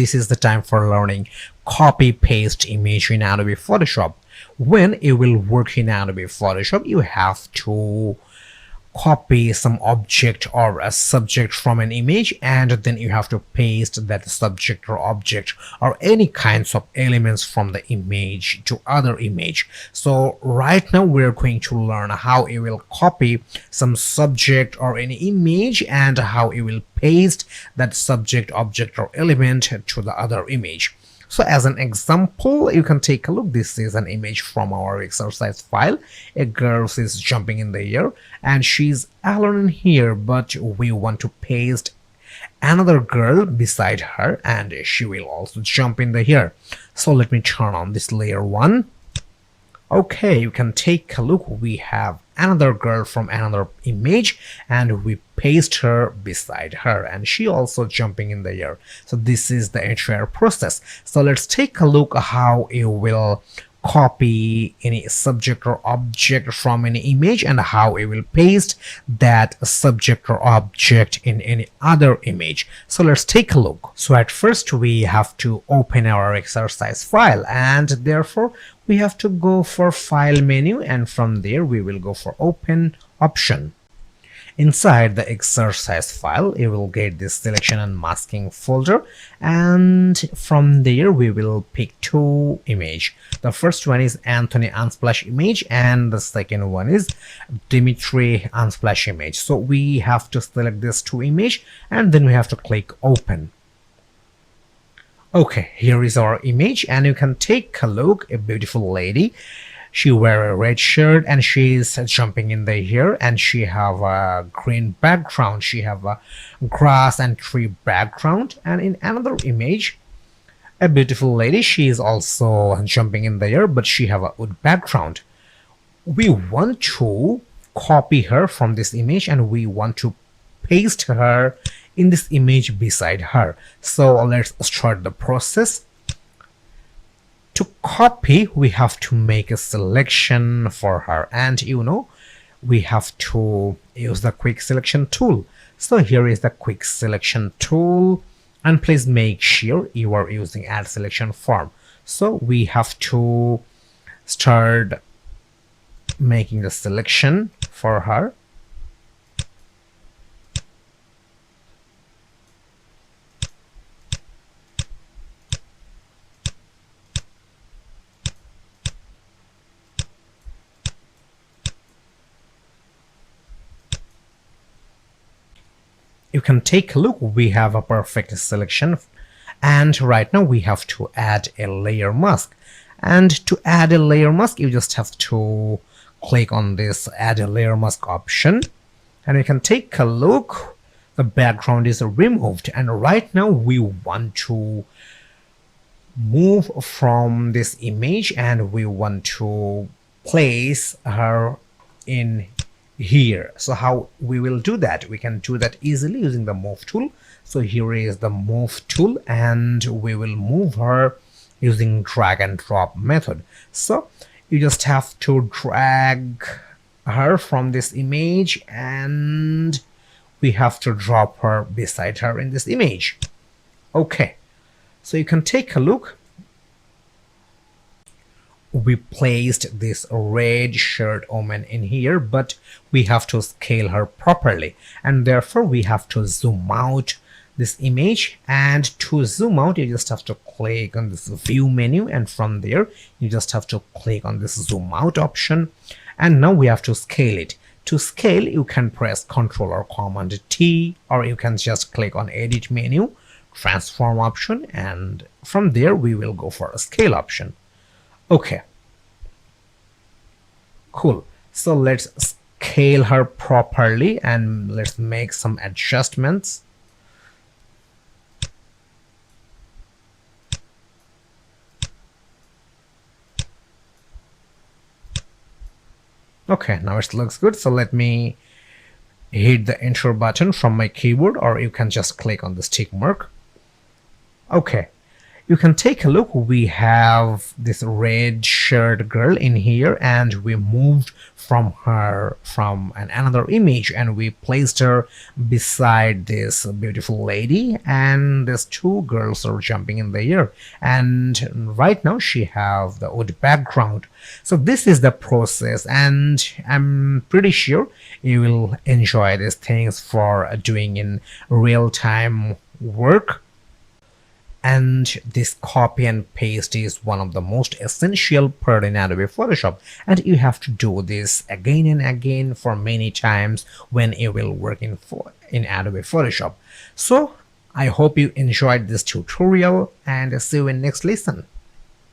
this is the time for learning copy paste image in Adobe Photoshop. When you will work in Adobe Photoshop, you have to copy some object or a subject from an image, and then you have to paste that subject or object or any kinds of elements from the image to other image. So right now we're going to learn how you will copy some subject or any image and how you will paste that subject, object or element to the other image. So as an example, you can take a look. This is an image from our exercise file. A girl is jumping in the air and she's alone here, but we want to paste another girl beside her and she will also jump in the air. So let me turn on this layer 1. Okay, you can take a look. We have another girl from another image and we paste her beside her and she also jumping in the air. So this is the entire process. So let's take a look how you will copy any subject or object from any image and how it will paste that subject or object in any other image. So let's take a look. So at first we have to open our exercise file and therefore we have to go for file menu and from there we will go for open option. Inside the exercise file, you will get this selection and masking folder, and from there we will pick two images. The first one is Anthony Unsplash image and the second one is Dimitri Unsplash image. So we have to select these two images and then we have to click open. Okay, here is our image and you can take a look. A beautiful lady. She wear a red shirt and she is jumping in the air and she have a green background. She have a grass and tree background. And in another image, a beautiful lady. She is also jumping in the air but she have a wood background. We want to copy her from this image and we want to paste her in this image beside her. So let's start the process. To copy, we have to make a selection for her and we have to use the quick selection tool. So here is the quick selection tool and please make sure you are using add selection form. So we have to start making the selection for her. You can take a look. We have a perfect selection and right now we have to add a layer mask, and to add a layer mask you just have to click on this add a layer mask option and you can take a look. The background is removed and right now we want to move from this image and we want to place her in here. So how we will do that? We can do that easily using the move tool. So here is the move tool and we will move her using drag and drop method. So you just have to drag her from this image and we have to drop her beside her in this image. Okay, so you can take a look. We placed this red shirt woman in here but we have to scale her properly and therefore we have to zoom out this image, and to zoom out you just have to click on this view menu and from there you just have to click on this zoom out option and now we have to scale it. To scale you can press Ctrl or Command T or you can just click on edit menu, transform option, and from there we will go for a scale option. Okay, cool. So let's scale her properly and let's make some adjustments. Okay, now it looks good. So let me hit the enter button from my keyboard or you can just click on this tick mark. Okay, you can take a look. We have this red shared girl in here, and we moved from her from another image, and we placed her beside this beautiful lady, and these two girls are jumping in the air, and right now she have the wood background. So this is the process, and I'm pretty sure you will enjoy these things for doing in real time work. And this copy and paste is one of the most essential part in Adobe Photoshop, and you have to do this again and again for many times when you will work in Adobe Photoshop. So I hope you enjoyed this tutorial, and see you in next lesson.